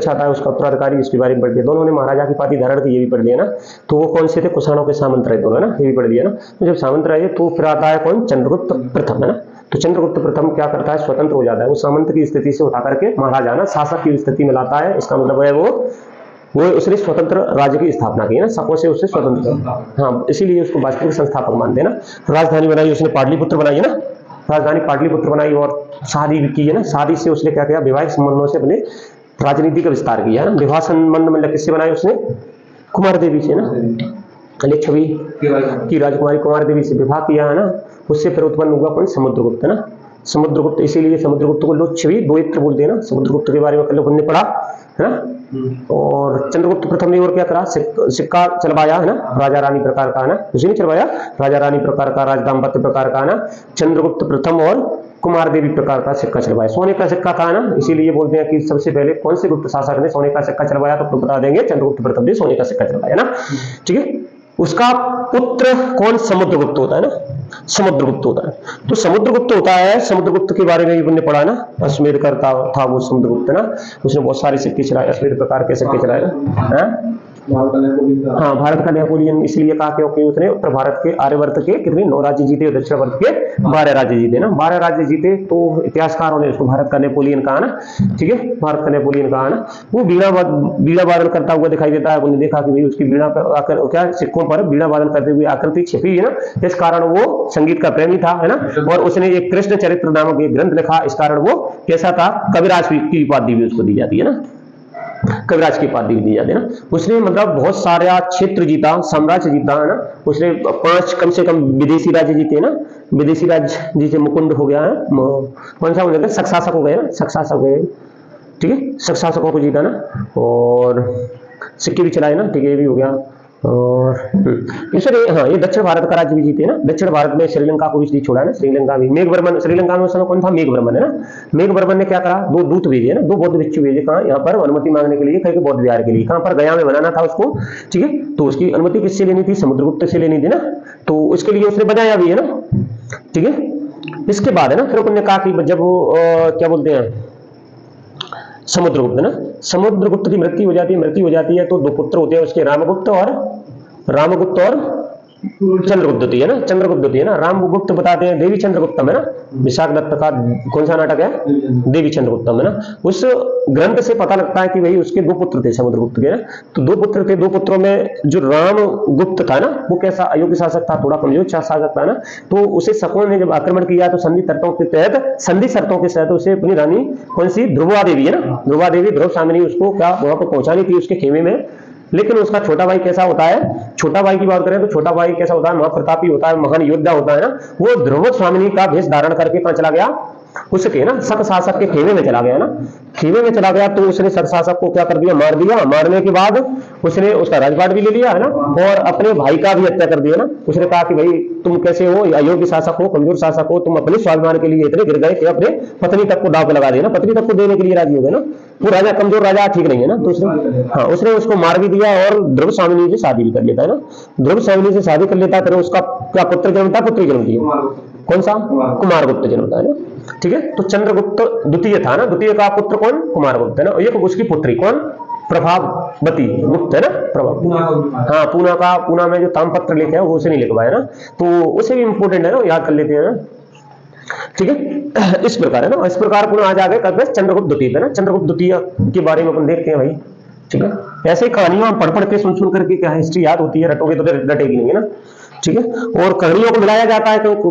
अच्छा आता है उसका उत्तराधिकारी, इसके बारे में पढ़ दिया। दोनों ने महाराजा की उपाधि धारण की, ये भी पढ़ लिया ना। तो वो कौन से थे? कुषाणों के सामंत रहे दोनों, है ना, ये भी पढ़ दिया ना। तो जब सामंत रहे तो फिर आता है कौन? चंद्रगुप्त प्रथम, है ना। तो चंद्रगुप्त प्रथम क्या करता है? स्वतंत्र हो जाता है, वो सामंत की स्थिति से उठा करके महाराजा ना शासक की स्थिति में लाता है। इसका मतलब है वो उसने स्वतंत्र राज्य की स्थापना की है ना, सबको से उससे स्वतंत्र, हाँ, इसीलिए उसको वास्तविक संस्थापक मानते हैं ना। राजधानी बनाई उसने, पाटलिपुत्र बनाई है ना, राजधानी पाटलिपुत्र बनाई, और शादी भी की है ना। शादी से उसने क्या किया? वैवाहिक संबंधों से अपने राजनीति का विस्तार किया है ना। विवाह संबंध मतलब किससे बनाए उसने? कुमार देवी से ना, लिच्छवी की राजकुमारी कुमार देवी से विवाह किया है ना। उससे फिर उत्पन्न हुआ कौन? समुद्रगुप्त, है ना। समुद्रगुप्त, इसीलिए समुद्रगुप्त को लोग छवि द्वैत्र बोलते हैं ना। समुद्रगुप्त के बारे में कल लोगों ने पढ़ा है ना। और चंद्रगुप्त प्रथम ने और क्या करा? सिक्का चलवाया है ना, राजा रानी प्रकार का, है ना। उसी ने चलवाया, राजा रानी प्रकार का, राजदाम्पत्य प्रकार का, है ना। चंद्रगुप्त प्रथम और कुमार देवी प्रकार का सिक्का चलवाया। सोने का सिक्का था ना, इसीलिए बोलते हैं कि सबसे पहले कौन से गुप्त शासक ने सोने का सिक्का चलवाया? तो बता देंगे चंद्रगुप्त प्रथम ने सोने का सिक्का चलवाया ना, ठीक है। उसका पुत्र कौन? समुद्रगुप्त होता है ना, समुद्रगुप्त होता है। तो समुद्रगुप्त होता है, समुद्रगुप्त के बारे में भी हमने पढ़ा ना। अश्वमेध करता था वो समुद्रगुप्त ना, उसने बहुत सारे सिक्के चलाए, अश्वमेध प्रकार के सिक्के चलाए ना। हाँ, भारत का नेपोलियन इसलिए कहा क्योंकि उसने उत्तर भारत के आर्यवर्त के कितने 9 राज्य जीते, दक्षिण भारत के 12 राज्य जीते ना, 12 राज्य जीते। तो इतिहासकारों ने उसको भारत का नेपोलियन कहा ना, ठीक है, भारत का नेपोलियन कहा ना। वो बीड़ा वादन करता हुआ दिखाई देता है। उन्होंने देखा कि भाई उसकी बीड़ा पर आकर क्या सिक्कों पर बीड़ा वादन करते हुए आकृति छिपी है ना, इस कारण वो संगीत का प्रेमी था, है ना। और उसने एक कृष्ण चरित्र नामक एक ग्रंथ लिखा, इस कारण वो कैसा था? कविराज की उपाधि भी उसको दी जाती है ना, कविराज की उपाधि दी जाती है ना। उसने मतलब बहुत सारा क्षेत्र जीता, साम्राज्य जीता, है ना। उसने 5 कम से कम विदेशी राज्य जीते ना। विदेशी राज्य जैसे मुकुंद हो गया है, कौन सा हो गया? सक्शासक हो गए ना, सक्शासक हो गए, ठीक है, सक्शासकों को जीता ना। और सिक्के भी चलाए ना, ठीक है, ये भी हो गया। और हाँ, ये दक्षिण भारत का राज्य भी जीते ना। दक्षिण भारत में श्रीलंका को भी छोड़ा है ना, श्रीलंका भी। मेघवर्मन, श्रीलंका में उस समय कौन था? मेघवर्मन, है ना। मेघवर्मन ने क्या करा? 2 दूत भेजे है ना, 2 बौद्ध भिक्षु भेजे। कहाँ? यहाँ पर अनुमति मांगने के लिए, कहीं बौद्ध विहार के लिए। कहाँ पर? गया में बनाना था उसको, ठीक है। तो उसकी अनुमति किससे लेनी थी? समुद्रगुप्त से लेनी थी ना। तो उसके लिए उसने बनाया भी है ना, ठीक है। इसके बाद है ना फिर उन्होंने कहा कि जब वो क्या बोलते हैं, समुद्रगुप्त ना, समुद्रगुप्त की मृत्यु हो जाती है तो 2 पुत्र होते हैं उसके, रामगुप्त और चंद्रगुप्त है ना, चंद्रगुप्त है ना। रामगुप्त बताते हैं देवी चंद्रगुप्तम, है ना। विशाख दत्त का कौन सा नाटक है? देवी चंद्रगुप्तम, है ना। उस ग्रंथ से पता लगता है कि भाई उसके 2 पुत्र थे समुद्रगुप्त के ना। तो 2 पुत्र थे, 2 पुत्रों में जो रामगुप्त था ना, वो कैसा अयोग्य शासक था, थोड़ा कमजोर शासक था ना। तो उसे शकों ने जब आक्रमण किया तो संधि शर्तों के तहत उसे अपनी रानी कौन सी? ध्रुवा देवी, है ना, ध्रुवा देवी, ध्रुव सामिनी, उसको क्या वहां पर पहुंचानी थी उसके खेमे में। लेकिन उसका छोटा भाई कैसा होता है? छोटा भाई की बात करें तो छोटा भाई कैसा होता है? महाप्रतापी होता है, महान योद्धा होता है ना। वो ध्रुव स्वामिनी का भेष धारण करके कहां चला गया? उसके ना शक शासक के खेमे में चला गया ना, खेमे में चला गया। तो उसने शक शासक को क्या कर दिया? मार दिया। मारने के बाद उसने उसका राजपाट भी ले लिया, है ना, और अपने भाई का भी हत्या कर दिया ना। उसने कहा कि भाई तुम कैसे हो? अयोग्य शासक हो, कमजोर शासक हो, तुम अपने स्वाभिमान के लिए इतने गिर गए कि अपने पत्नी तक को दांव पे लगा दिया ना, पत्नी तक को देने के लिए राजी हो गए ना। वो राजा कमजोर राजा ठीक नहीं है ना। तो उसने उसको मार भी दिया और ध्रुव स्वामिनी से शादी भी कर लेता है ना। ध्रुव स्वामिनी से शादी कर लेता है, फिर उसका क्या पुत्र जन्मता? पुत्री जन्मती है। कौन सा? कुमारगुप्त जन्मता है ना, ठीक है। तो चंद्रगुप्त द्वितीय था ना, द्वितीय का पुत्र कौन? कुमारगुप्त, है ना। ये उसकी पुत्री कौन? प्रभावती गुप्त, है ना, प्रभाव। हाँ, पूना में जो तामपत्र लिखे हैं वो उसे नहीं लिखवाया ना, तो उसे भी इंपोर्टेंट है ना, याद कर लेते हैं ना, ठीक है। इस प्रकार है ना, इस प्रकार पुनः आज आ गए कब? चंद्रगुप्त द्वितीय, है ना। चंद्रगुप्त द्वितीय के बारे में अपन देखते हैं भाई, ठीक है। ऐसे कहानियां हम पढ़ के सुन करके क्या हिस्ट्री याद होती है, रटोगे तो रटेगी नहीं, है ना, ठीक है। और कहानियों को मिलाया जाता है क्योंकि